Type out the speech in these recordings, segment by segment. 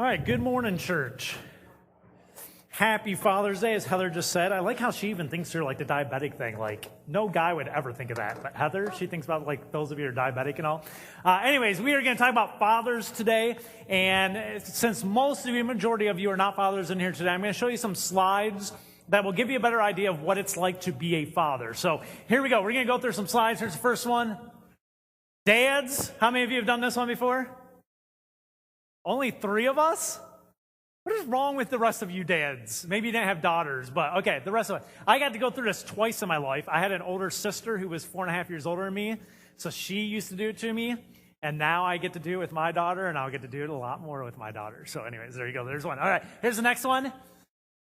All right, good morning, church. Happy Father's Day, as Heather just said. I like how she even thinks through like the diabetic thing. Like, no guy would ever think of that. But Heather, she thinks about like those of you who are diabetic and all. Anyways, we are going to talk about fathers today. And since most of you, majority of you are not fathers in here today, I'm going to show you some slides that will give you a better idea of what it's like to be a father. So here we go. We're going to go through some slides. Here's the first one. Dads, how many of you have done this one before? Only 3 of us? What is wrong with the rest of you dads? Maybe you didn't have daughters, but okay, the rest of it. I got to go through this twice in my life. I had an older sister who was 4.5 years older than me, so she used to do it to me, and now I get to do it with my daughter, and I'll get to do it a lot more with my daughter. So anyways, there you go. There's one. All right, here's the next one.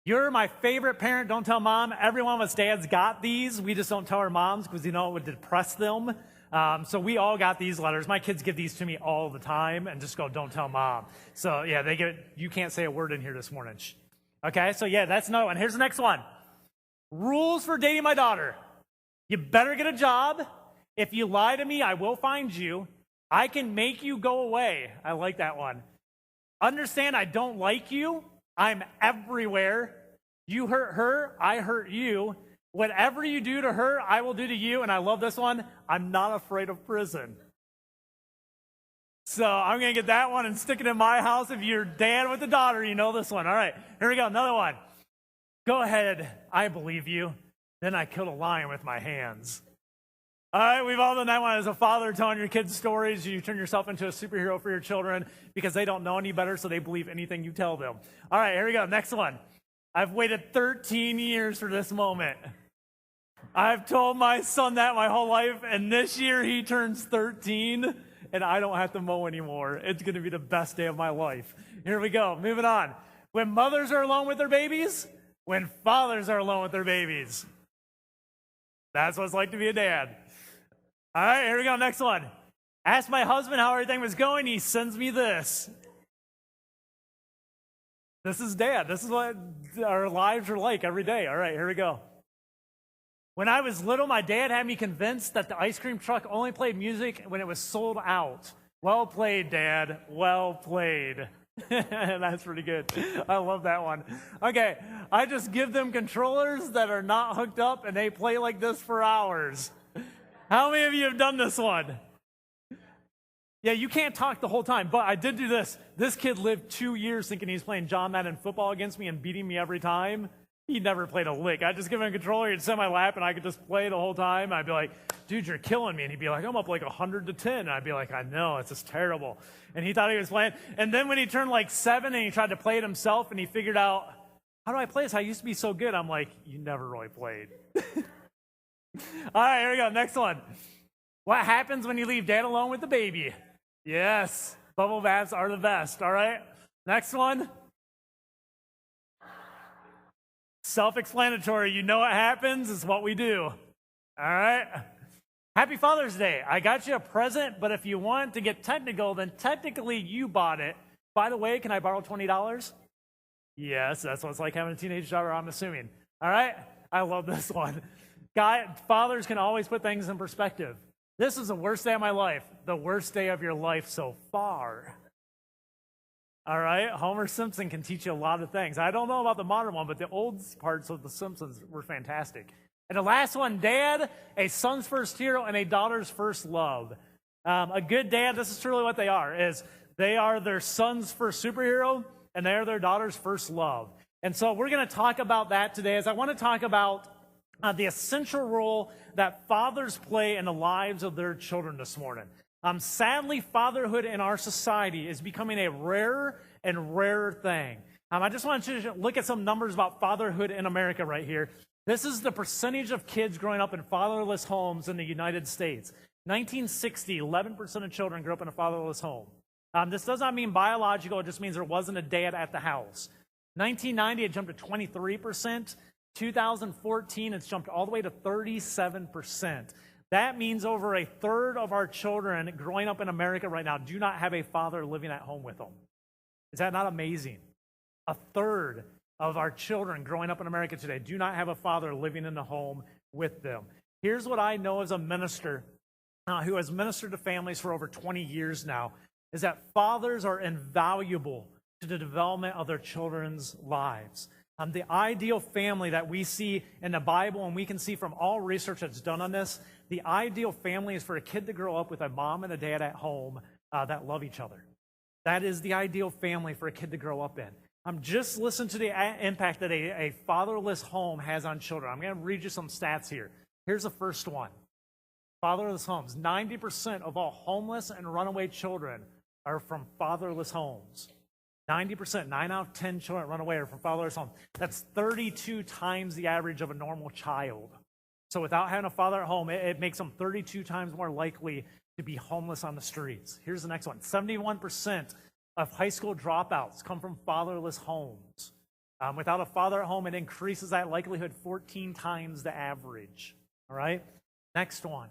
You're my favorite parent. Don't tell mom. Every one of us dads got these. We just don't tell our moms because you know it would depress them. So we all got these letters. My kids give these to me all the time and just go, don't tell mom. So yeah, they get, you can't say a word in here this morning. Shh. Okay, so yeah, that's another one. Here's the next one. Rules for dating my daughter. You better get a job. If you lie to me, I will find you. I can make you go away. I like that one. Understand I don't like you. I'm everywhere. You hurt her, I hurt you. Whatever you do to her, I will do to you. And I love this one. I'm not afraid of prison. So I'm going to get that one and stick it in my house. If you're dad with a daughter, you know this one. All right, here we go. Another one. Go ahead. I believe you. Then I killed a lion with my hands. All right, we've all done that one as a father, telling your kids stories. You turn yourself into a superhero for your children because they don't know any better, so they believe anything you tell them. All right, here we go. Next one. I've waited 13 years for this moment. I've told my son that my whole life, and this year he turns 13, and I don't have to mow anymore. It's going to be the best day of my life. Here we go. Moving on. When mothers are alone with their babies, when fathers are alone with their babies. That's what it's like to be a dad. All right, here we go. Next one. Ask my husband how everything was going. He sends me this. This is dad. This is what our lives are like every day. All right, here we go. When I was little, my dad had me convinced that the ice cream truck only played music when it was sold out. Well played, Dad. Well played. That's pretty good. I love that one. Okay, I just give them controllers that are not hooked up, and they play like this for hours. How many of you have done this one? Yeah, you can't talk the whole time, but I did do this. This kid lived 2 years thinking he's playing John Madden football against me and beating me every time. He never played a lick. I'd just give him a controller, he'd sit in my lap, and I could just play the whole time. I'd be like, dude, you're killing me. And he'd be like, I'm up like 100-10. And I'd be like, I know, it's just terrible. And he thought he was playing. And then when he turned like 7 and he tried to play it himself and he figured out, how do I play this? I used to be so good. I'm like, you never really played. All right, here we go. Next one. What happens when you leave dad alone with the baby? Yes, bubble baths are the best. All right, next one. Self-explanatory. You know what happens. It's what we do. All right. Happy Father's Day. I got you a present, but if you want to get technical, then technically you bought it. By the way, can I borrow $20? Yes, that's what it's like having a teenage daughter, I'm assuming. All right. I love this one. Fathers can always put things in perspective. This is the worst day of my life. The worst day of your life so far. All right, Homer Simpson can teach you a lot of things. I don't know about the modern one, but the old parts of The Simpsons were fantastic. And the last one, dad, a son's first hero and a daughter's first love. A good dad, this is truly what they are their son's first superhero and they are their daughter's first love. And so we're going to talk about that today as I want to talk about the essential role that fathers play in the lives of their children this morning. Sadly, fatherhood in our society is becoming a rarer and rarer thing. I just want to look at some numbers about fatherhood in America right here. This is the percentage of kids growing up in fatherless homes in the United States. 1960, 11% of children grew up in a fatherless home. This does not mean biological. It just means there wasn't a dad at the house. 1990, it jumped to 23%. 2014, it's jumped all the way to 37%. That means over a third of our children growing up in America right now do not have a father living at home with them. Is that not amazing? A third of our children growing up in America today do not have a father living in the home with them. Here's what I know as a minister who has ministered to families for over 20 years now, is that fathers are invaluable to the development of their children's lives. The ideal family that we see in the Bible, and we can see from all research that's done on this, the ideal family is for a kid to grow up with a mom and a dad at home that love each other. That is the ideal family for a kid to grow up in. Just listen to the impact that a fatherless home has on children. I'm going to read you some stats here. Here's the first one. Fatherless homes. 90% of all homeless and runaway children are from fatherless homes. 90%, 9 out of 10 children run away are from fatherless homes. That's 32 times the average of a normal child. So without having a father at home, it makes them 32 times more likely to be homeless on the streets. Here's the next one. 71% of high school dropouts come from fatherless homes. Without a father at home, it increases that likelihood 14 times the average. All right? Next one.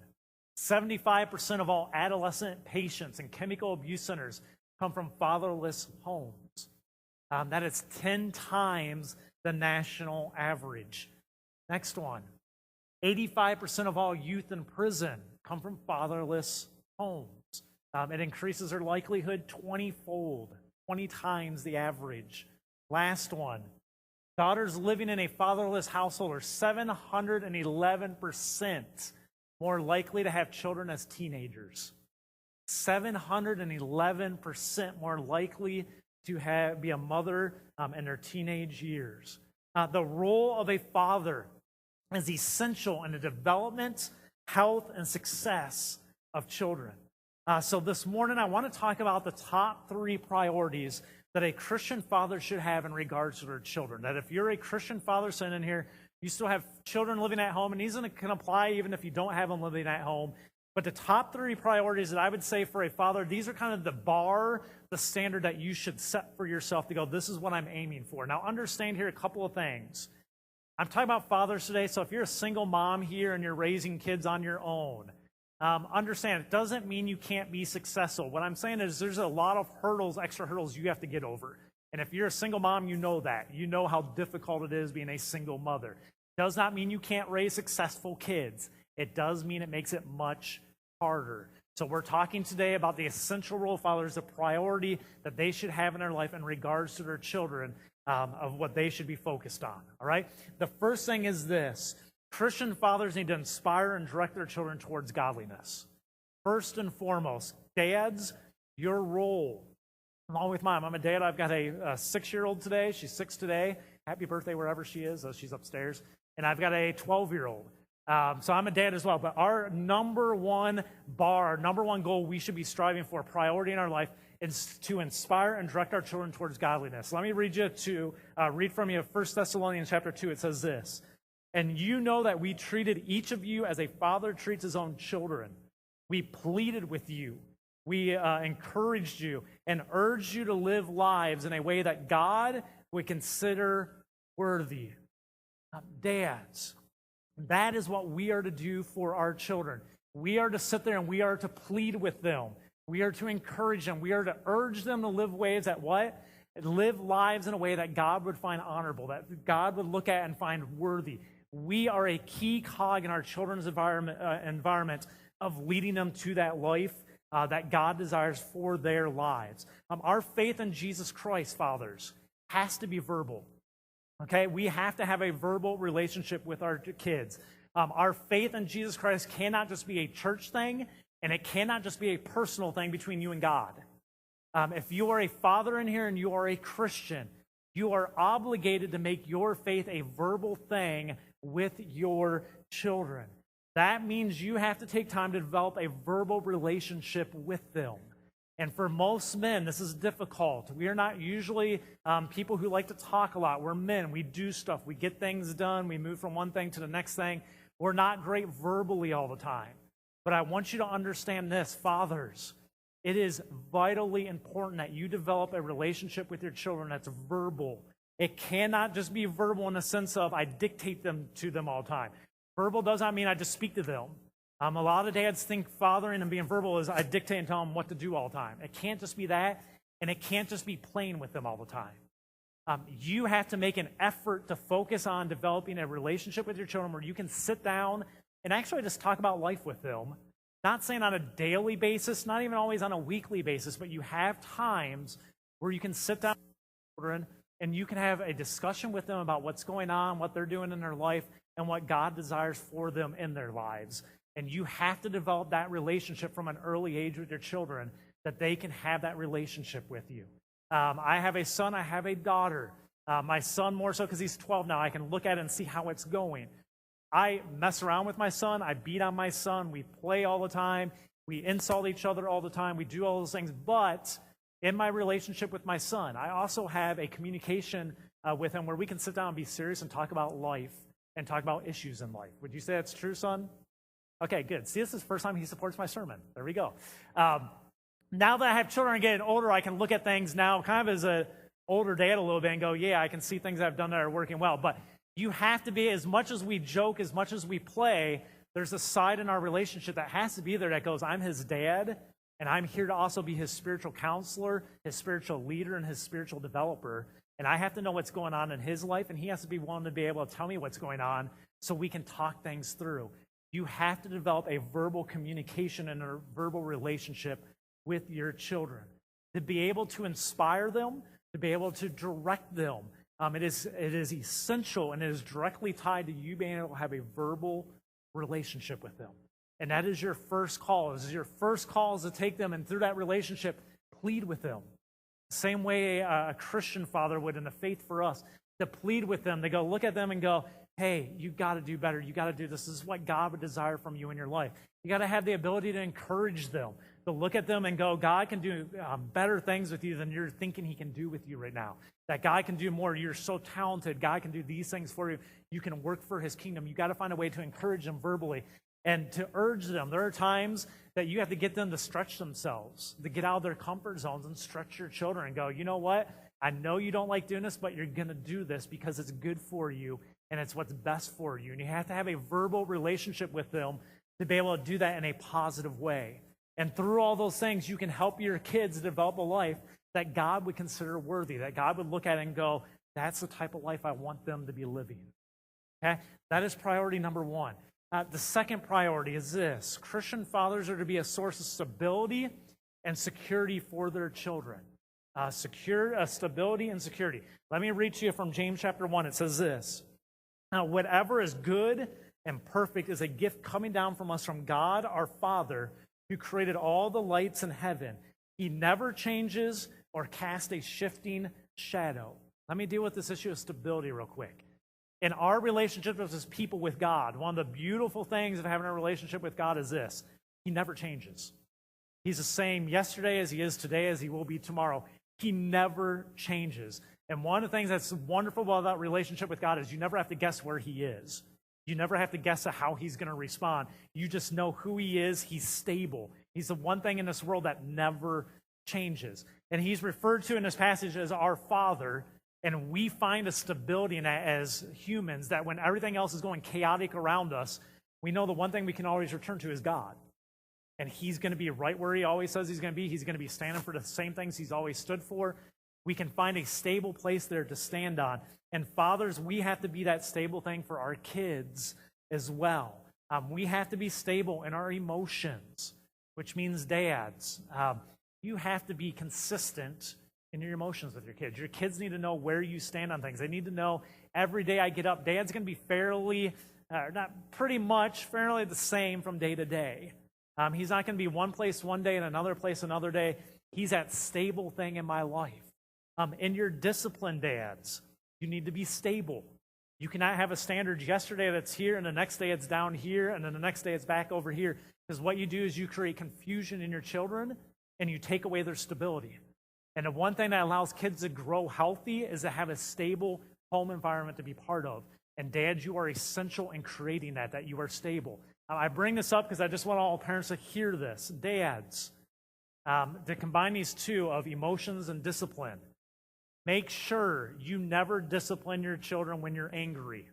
75% of all adolescent patients in chemical abuse centers come from fatherless homes. That is 10 times the national average. Next one. 85% of all youth in prison come from fatherless homes. It increases their likelihood 20-fold, 20 times the average. Last one. Daughters living in a fatherless household are 711% more likely to have children as teenagers. 711% more likely to be a mother in their teenage years. The role of a father is essential in the development, health, and success of children. So this morning I want to talk about the top 3 priorities that a Christian father should have in regards to their children. That if you're a Christian father sitting in here, you still have children living at home, and these can apply even if you don't have them living at home. But the top 3 priorities that I would say for a father, these are kind of the bar, the standard that you should set for yourself to go, this is what I'm aiming for. Now understand here a couple of things. I'm talking about fathers today, so if you're a single mom here and you're raising kids on your own, understand, it doesn't mean you can't be successful. What I'm saying is there's a lot of hurdles, extra hurdles you have to get over. And if you're a single mom, you know that. You know how difficult it is being a single mother. Does not mean you can't raise successful kids. It does mean it makes it much harder. So we're talking today about the essential role of fathers, the priority that they should have in their life in regards to their children, of what they should be focused on. All right? The first thing is this. Christian fathers need to inspire and direct their children towards godliness. First and foremost, dads, your role, along with mom. I'm a dad. I've got a 6-year-old today. She's 6 today. Happy birthday wherever she is. She's upstairs. And I've got a 12-year-old. So I'm a dad as well. But our number one goal we should be striving for, priority in our life, is to inspire and direct our children towards godliness. Let me read from you 1 Thessalonians chapter 2. It says this. And you know that we treated each of you as a father treats his own children. We pleaded with you. We encouraged you and urged you to live lives in a way that God would consider worthy. Dads, that is what we are to do for our children. We are to sit there and we are to plead with them. We are to encourage them. We are to urge them to live ways that what? Live lives in a way that God would find honorable, that God would look at and find worthy. We are a key cog in our children's environment of leading them to that life that God desires for their lives. Our faith in Jesus Christ, fathers, has to be verbal. Okay, we have to have a verbal relationship with our kids. Our faith in Jesus Christ cannot just be a church thing, and it cannot just be a personal thing between you and God. If you are a father in here and you are a Christian, you are obligated to make your faith a verbal thing with your children. That means you have to take time to develop a verbal relationship with them. And for most men, this is difficult. We are not usually people who like to talk a lot. We're men. We do stuff. We get things done. We move from one thing to the next thing. We're not great verbally all the time. But I want you to understand this, fathers. It is vitally important that you develop a relationship with your children that's verbal. It cannot just be verbal in the sense of I dictate them to them all the time. Verbal does not mean I just speak to them. A lot of dads think fathering and being verbal is I dictate and tell them what to do all the time. It can't just be that, and it can't just be playing with them all the time. You have to make an effort to focus on developing a relationship with your children where you can sit down and actually just talk about life with them. Not saying on a daily basis, not even always on a weekly basis, but you have times where you can sit down children, and you can have a discussion with them about what's going on, what they're doing in their life, and what God desires for them in their lives. And you have to develop that relationship from an early age with your children, that they can have that relationship with you. I have a son, I have a daughter. My son more so because he's 12 now. I can look at it and see how it's going. I mess around with my son. I beat on my son. We play all the time. We insult each other all the time. We do all those things. But in my relationship with my son, I also have a communication with him where we can sit down and be serious and talk about life and talk about issues in life. Would you say that's true, son? Okay, good. See, this is the first time he supports my sermon. There we go. Now that I have children getting older, I can look at things now kind of as an older dad a little bit and go, yeah, I can see things I've done that are working well. But you have to be, as much as we joke, as much as we play, there's a side in our relationship that has to be there that goes, I'm his dad, and I'm here to also be his spiritual counselor, his spiritual leader, and his spiritual developer. And I have to know what's going on in his life, and he has to be willing to be able to tell me what's going on so we can talk things through. You have to develop a verbal communication and a verbal relationship with your children to be able to inspire them, to be able to direct them. It is essential, and it is directly tied to you being able to have a verbal relationship with them. And that is your first call. This is your first call is to take them, and through that relationship, plead with them. The same way a Christian father would in the Faith for Us, to plead with them, to go look at them and go, hey, you got to do better. You got to do this. This is what God would desire from you in your life. You got to have the ability to encourage them, to look at them and go, God can do better things with you than you're thinking he can do with you right now. That God can do more. You're so talented. God can do these things for you. You can work for his kingdom. You got to find a way to encourage them verbally and to urge them. There are times that you have to get them to stretch themselves, to get out of their comfort zones and stretch your children and go, you know what? I know you don't like doing this, but you're going to do this because it's good for you and it's what's best for you. And you have to have a verbal relationship with them to be able to do that in a positive way. And through all those things, you can help your kids develop a life that God would consider worthy, that God would look at it and go, that's the type of life I want them to be living. Okay? That is priority number one. The second priority is this. Christian fathers are to be a source of stability and security for their children. Stability and security. Let me read to you from James chapter 1. It says this. Now, whatever is good and perfect is a gift coming down from us from God our Father, who created all the lights in heaven. He never changes or casts a shifting shadow. Let me deal with this issue of stability real quick. In our relationship as people with God, one of the beautiful things of having a relationship with God is this. He never changes. He's the same yesterday as he is today, as he will be tomorrow. He never changes. And one of the things that's wonderful about that relationship with God is you never have to guess where he is. You never have to guess how he's going to respond. You just know who he is. He's stable. He's the one thing in this world that never changes. And he's referred to in this passage as our Father. And we find a stability in that as humans, that when everything else is going chaotic around us, we know the one thing we can always return to is God. And he's going to be right where he always says he's going to be. He's going to be standing for the same things he's always stood for. We can find a stable place there to stand on. And fathers, we have to be that stable thing for our kids as well. We have to be stable in our emotions, which means dads. You have to be consistent in your emotions with your kids. Your kids need to know where you stand on things. They need to know every day I get up, Dad's going to be fairly the same from day to day. He's not going to be one place one day and another place another day. He's that stable thing in my life. In your discipline, dads, you need to be stable. You cannot have a standard yesterday that's here and the next day it's down here and then the next day it's back over here. Because what you do is you create confusion in your children and you take away their stability. And the one thing that allows kids to grow healthy is to have a stable home environment to be part of. And dads, you are essential in creating that you are stable. I bring this up because I just want all parents to hear this. Dads, to combine these two of emotions and discipline, make sure you never discipline your children when you're angry.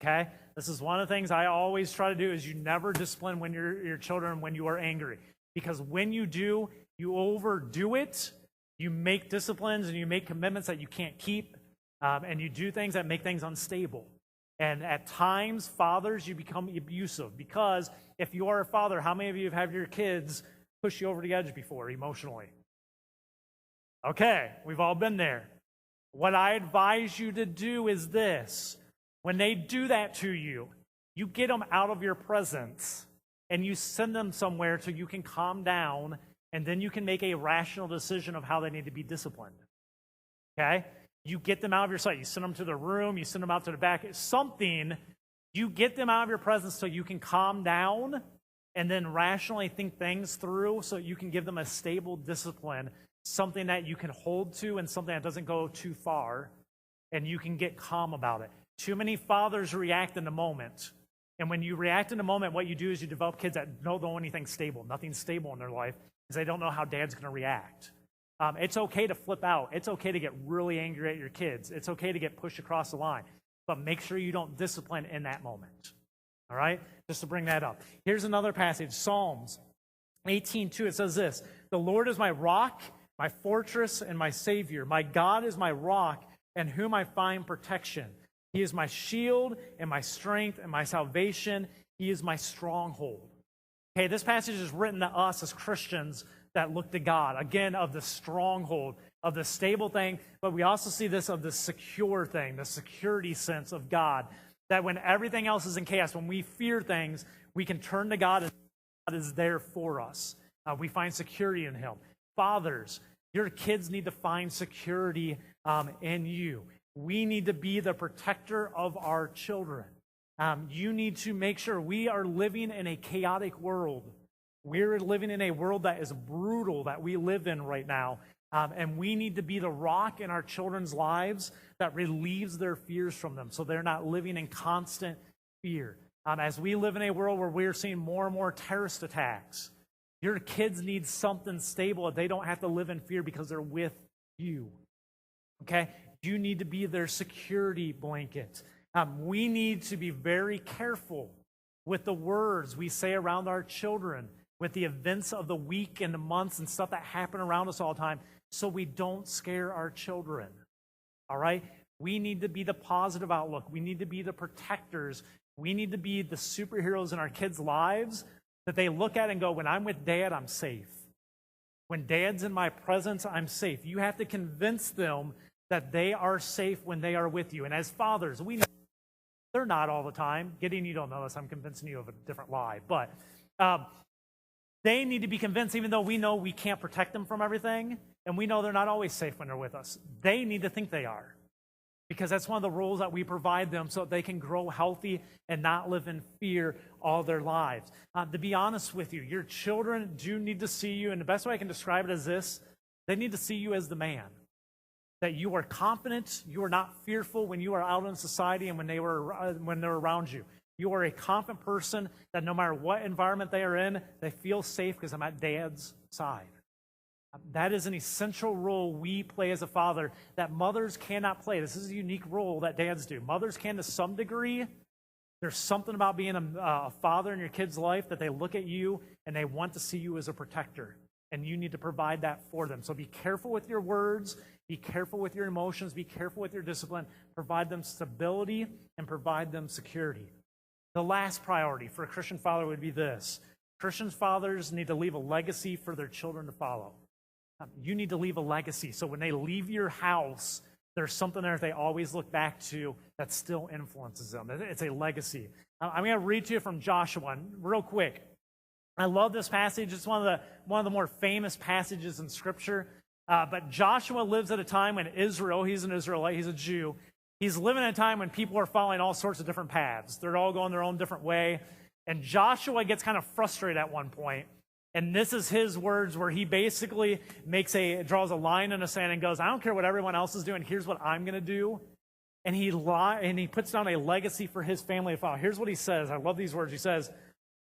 Okay? This is one of the things I always try to do is you never discipline when your children when you are angry. Because when you do, you overdo it, you make disciplines and you make commitments that you can't keep, and you do things that make things unstable. And at times, fathers, you become abusive. Because if you are a father, how many of you have had your kids push you over the edge before emotionally? Okay, we've all been there. What I advise you to do is this. When they do that to you, you get them out of your presence and you send them somewhere so you can calm down, and then you can make a rational decision of how they need to be disciplined. Okay? You get them out of your sight. You send them to the room. You send them out to the back. Something, you get them out of your presence so you can calm down and then rationally think things through so you can give them a stable discipline, something that you can hold to and something that doesn't go too far, and you can get calm about it. Too many fathers react in the moment. And when you react in the moment, what you do is you develop kids that don't know anything stable. Nothing's stable in their life because they don't know how dad's going to react. It's okay to flip out. It's okay to get really angry at your kids. It's okay to get pushed across the line. But make sure you don't discipline in that moment. All right? Just to bring that up. Here's another passage, Psalms 18:2. It says this, "The Lord is my rock, my fortress, and my Savior. My God is my rock, in whom I find protection. He is my shield and my strength and my salvation. He is my stronghold." Okay, this passage is written to us as Christians that look to God. Again, of the stronghold, of the stable thing, but we also see this of the secure thing, the security sense of God. That when everything else is in chaos, when we fear things, we can turn to God and God is there for us. We find security in Him. Fathers, your kids need to find security in you. We need to be the protector of our children. You need to make sure we are living in a chaotic world. We're living in a world that is brutal that we live in right now. And we need to be the rock in our children's lives that relieves their fears from them so they're not living in constant fear. As we live in a world where we're seeing more and more terrorist attacks, your kids need something stable that they don't have to live in fear because they're with you. Okay? You need to be their security blanket. We need to be very careful with the words we say around our children, with the events of the week and the months and stuff that happen around us all the time, so we don't scare our children. All right? We need to be the positive outlook. We need to be the protectors. We need to be the superheroes in our kids' lives that they look at and go, when I'm with Dad, I'm safe. When Dad's in my presence, I'm safe. You have to convince them that they are safe when they are with you. And as fathers, we know they're not all the time. Gideon, you don't know this. I'm convincing you of a different lie. But they need to be convinced, even though we know we can't protect them from everything, and we know they're not always safe when they're with us. They need to think they are, because that's one of the roles that we provide them so that they can grow healthy and not live in fear all their lives. To be honest with you, your children do need to see you, and the best way I can describe it is this: they need to see you as the man. That you are confident, you are not fearful when you are out in society and when they're around you. You are a confident person that no matter what environment they are in, they feel safe because I'm at Dad's side. That is an essential role we play as a father that mothers cannot play. This is a unique role that dads do. Mothers can to some degree. There's something about being a father in your kid's life that they look at you and they want to see you as a protector. And you need to provide that for them. So be careful with your words. Be careful with your emotions. Be careful with your discipline. Provide them stability and provide them security. The last priority for a Christian father would be this. Christian fathers need to leave a legacy for their children to follow. You need to leave a legacy. So when they leave your house, there's something there that they always look back to that still influences them. It's a legacy. I'm going to read to you from Joshua real quick. I love this passage. It's one of the more famous passages in Scripture. But Joshua lives at a time when Israel, he's an Israelite, he's a Jew. He's living in a time when people are following all sorts of different paths. They're all going their own different way. And Joshua gets kind of frustrated at one point. And this is his words where he basically draws a line in the sand and goes, I don't care what everyone else is doing. Here's what I'm going to do. And he puts down a legacy for his family to follow. Here's what he says. I love these words. He says,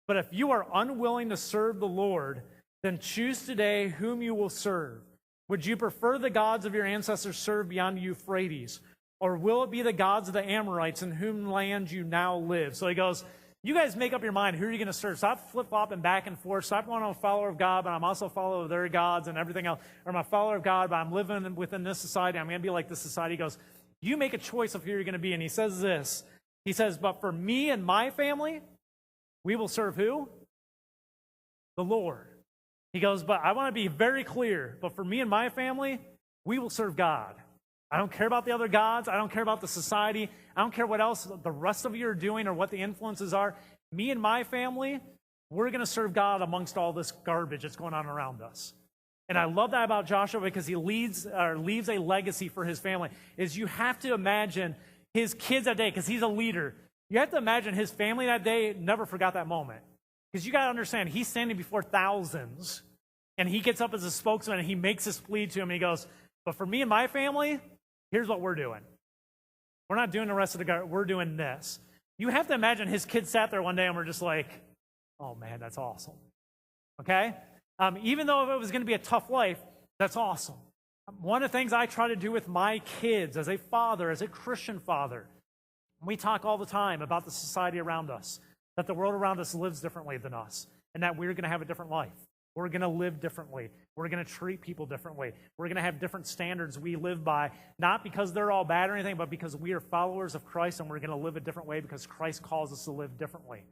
but if you are unwilling to serve the Lord, then choose today whom you will serve. Would you prefer the gods of your ancestors served beyond the Euphrates? Or will it be the gods of the Amorites in whom land you now live? So he goes, you guys make up your mind. Who are you going to serve? Stop flip-flopping back and forth. Stop going, I'm a follower of God, but I'm also a follower of their gods and everything else. Or I'm a follower of God, but I'm living within this society. I'm going to be like this society. He goes, you make a choice of who you're going to be. And he says this. He says, but for me and my family, we will serve who? The Lord. He goes, but I want to be very clear. But for me and my family, we will serve God. I don't care about the other gods. I don't care about the society. I don't care what else the rest of you are doing or what the influences are. Me and my family, we're going to serve God amongst all this garbage that's going on around us. And I love that about Joshua because he leaves a legacy for his family. Is you have to imagine his kids that day, because he's a leader. You have to imagine his family that day never forgot that moment. Because you got to understand, he's standing before thousands, and he gets up as a spokesman, and he makes this plea to him, and he goes, but for me and my family, here's what we're doing. We're not doing the rest of the garbage. We're doing this. You have to imagine his kids sat there one day and were just like, oh, man, that's awesome. Okay? Even though it was going to be a tough life, that's awesome. One of the things I try to do with my kids as a father, as a Christian father, we talk all the time about the society around us, that the world around us lives differently than us, and that we're going to have a different life. We're going to live differently. We're going to treat people differently. We're going to have different standards we live by, not because they're all bad or anything, but because we are followers of Christ, and we're going to live a different way because Christ calls us to live differently.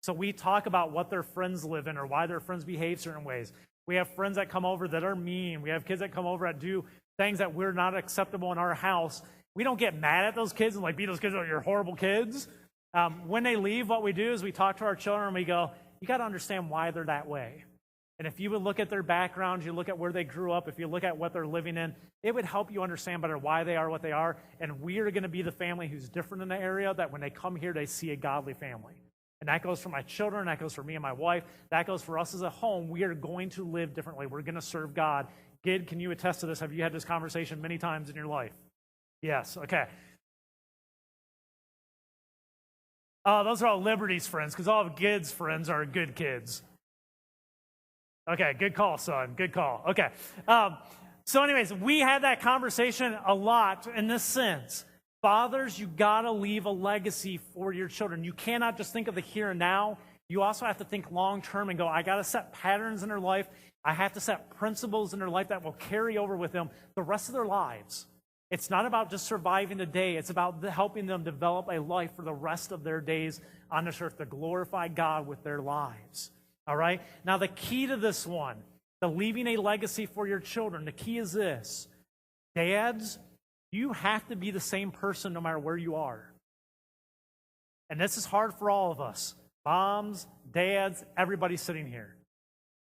So we talk about what their friends live in or why their friends behave certain ways. We have friends that come over that are mean. We have kids that come over that do things that we're not acceptable in our house. We don't get mad at those kids and like beat those kids, oh, you're horrible kids. When they leave, what we do is we talk to our children and we go, you got to understand why they're that way. And if you would look at their background, you look at where they grew up, if you look at what they're living in, it would help you understand better why they are what they are. And we are going to be the family who's different in the area, that when they come here, they see a godly family. And that goes for my children, that goes for me and my wife, that goes for us as a home. We are going to live differently. We're going to serve God. Gid, can you attest to this? Have you had this conversation many times in your life? Yes, okay. Those are all Liberty's friends, because all of Gid's friends are good kids. Okay, good call, son. Good call. Okay. So anyways, we had that conversation a lot in this sense. Fathers, you got to leave a legacy for your children. You cannot just think of the here and now. You also have to think long term and go, I got to set patterns in their life. I have to set principles in their life that will carry over with them the rest of their lives. It's not about just surviving the day. It's about helping them develop a life for the rest of their days on this earth to glorify God with their lives. All right? Now, the key to this one, the leaving a legacy for your children, the key is this. Dads, you have to be the same person no matter where you are. And this is hard for all of us. Moms, dads, everybody sitting here.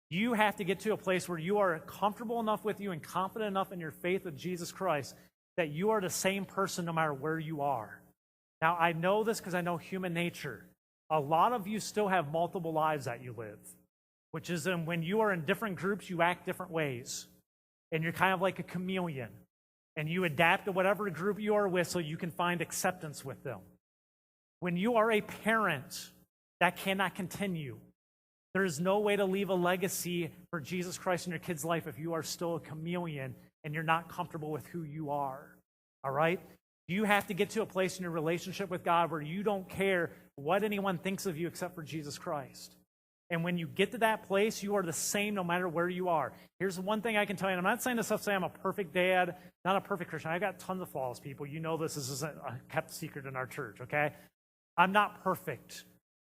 You have to get to a place where you are comfortable enough with you and confident enough in your faith with Jesus Christ that you are the same person no matter where you are. Now, I know this because I know human nature. A lot of you still have multiple lives that you live, which is when you are in different groups, you act different ways. And you're kind of like a chameleon. And you adapt to whatever group you are with so you can find acceptance with them. When you are a parent, that cannot continue. There is no way to leave a legacy for Jesus Christ in your kid's life if you are still a chameleon and you're not comfortable with who you are. All right? You have to get to a place in your relationship with God where you don't care what anyone thinks of you except for Jesus Christ. And when you get to that place, you are the same no matter where you are. Here's one thing I can tell you, and I'm not saying this to say I'm a perfect dad, not a perfect Christian. I've got tons of flaws, people. You know this isn't a kept secret in our church, okay? I'm not perfect,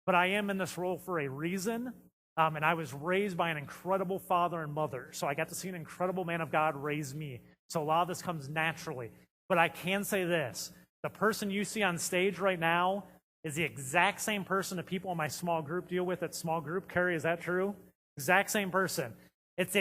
but I am in this role for a reason, and I was raised by an incredible father and mother, so I got to see an incredible man of God raise me. So a lot of this comes naturally. But I can say this. The person you see on stage right now is the exact same person the people in my small group deal with at small group. Carrie, is that true? Exact same person. It's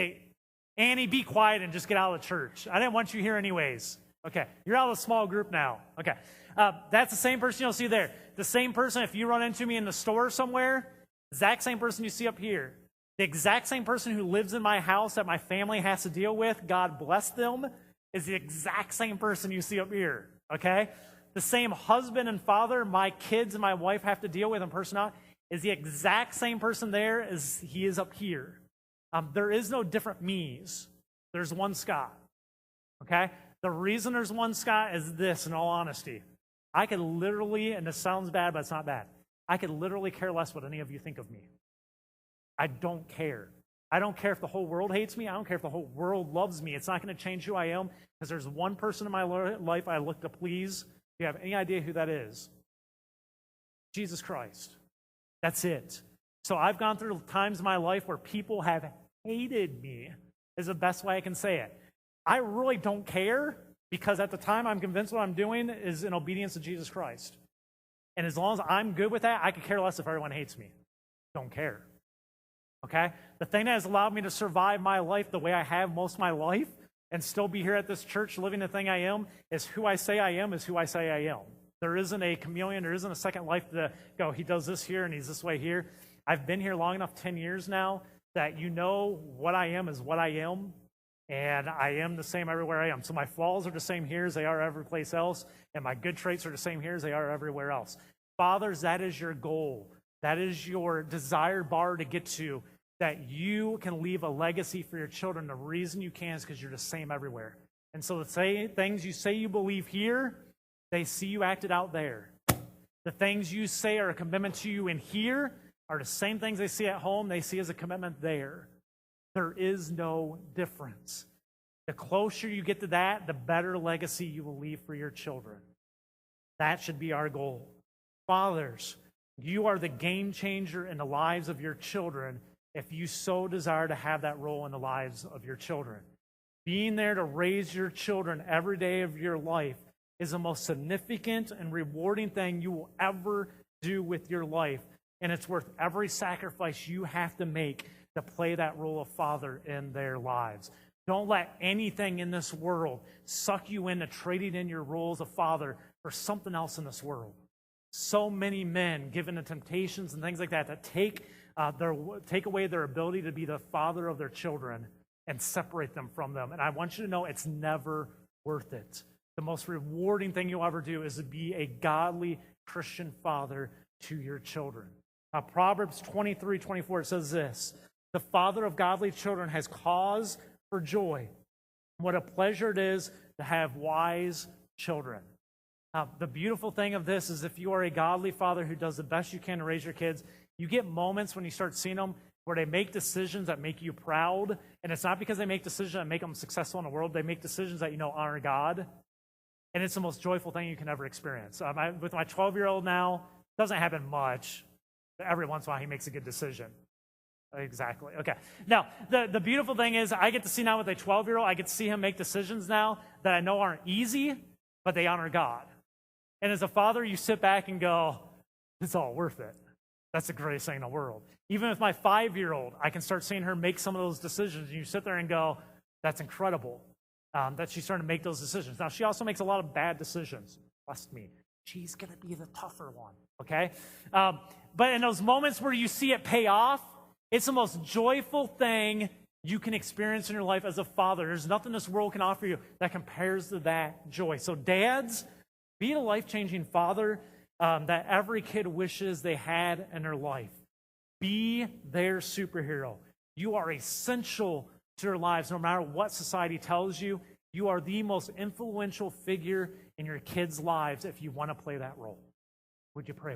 Annie, be quiet and just get out of the church. I didn't want you here anyways. Okay, you're out of the small group now. Okay, that's the same person you'll see there. The same person, if you run into me in the store somewhere, exact same person you see up here. The exact same person who lives in my house that my family has to deal with, God bless them, is the exact same person you see up here. Okay? The same husband and father my kids and my wife have to deal with in personality is the exact same person there as he is up here. There is no different me's. There's one Scott. Okay? The reason there's one Scott is this, in all honesty. I could literally, and this sounds bad, but it's not bad. I could literally care less what any of you think of me. I don't care. I don't care if the whole world hates me. I don't care if the whole world loves me. It's not going to change who I am because there's one person in my life I look to please. If you have any idea who that is, Jesus Christ. That's it. So I've gone through times in my life where people have hated me, is the best way I can say it. I really don't care Because at the time, I'm convinced what I'm doing is in obedience to Jesus Christ. And as long as I'm good with that, I could care less if everyone hates me. Don't care. Okay? The thing that has allowed me to survive my life the way I have most of my life and still be here at this church living the thing I am is who I say I am is who I say I am. There isn't a chameleon. There isn't a second life to go, he does this here and he's this way here. I've been here long enough, 10 years now, that you know what I am is what I am. And I am the same everywhere I am. So my flaws are the same here as they are every place else. And my good traits are the same here as they are everywhere else. Fathers, that is your goal. That is your desired bar to get to, that you can leave a legacy for your children. The reason you can is because you're the same everywhere. And so the things you say you believe here, they see you acted out there. The things you say are a commitment to you in here are the same things they see at home, they see as a commitment there. There is no difference. The closer you get to that, the better legacy you will leave for your children. That should be our goal. Fathers, you are the game changer in the lives of your children if you so desire to have that role in the lives of your children. Being there to raise your children every day of your life is the most significant and rewarding thing you will ever do with your life. And it's worth every sacrifice you have to make to play that role of father in their lives. Don't let anything in this world suck you into trading in your role as a father for something else in this world. So many men, given the temptations and things like that, that take away their ability to be the father of their children and separate them from them. And I want you to know it's never worth it. The most rewarding thing you'll ever do is to be a godly Christian father to your children. Proverbs 23:24 says this: the father of godly children has cause for joy. What a pleasure it is to have wise children. The beautiful thing of this is if you are a godly father who does the best you can to raise your kids, you get moments when you start seeing them where they make decisions that make you proud. And it's not because they make decisions that make them successful in the world. They make decisions that, honor God. And it's the most joyful thing you can ever experience. With my 12-year-old now, it doesn't happen much. Every once in a while, he makes a good decision. Exactly. Okay. Now, the beautiful thing is I get to see now with a 12-year-old, I get to see him make decisions now that I know aren't easy, but they honor God. And as a father, you sit back and go, it's all worth it. That's the greatest thing in the world. Even with my 5-year-old, I can start seeing her make some of those decisions. And you sit there and go, that's incredible that she's starting to make those decisions. Now, she also makes a lot of bad decisions. Trust me. She's going to be the tougher one, okay? But in those moments where you see it pay off, it's the most joyful thing you can experience in your life as a father. There's nothing this world can offer you that compares to that joy. So dads, be a life-changing father that every kid wishes they had in their life. Be their superhero. You are essential to their lives, no matter what society tells you. You are the most influential figure in your kids' lives if you want to play that role. Would you pray with me?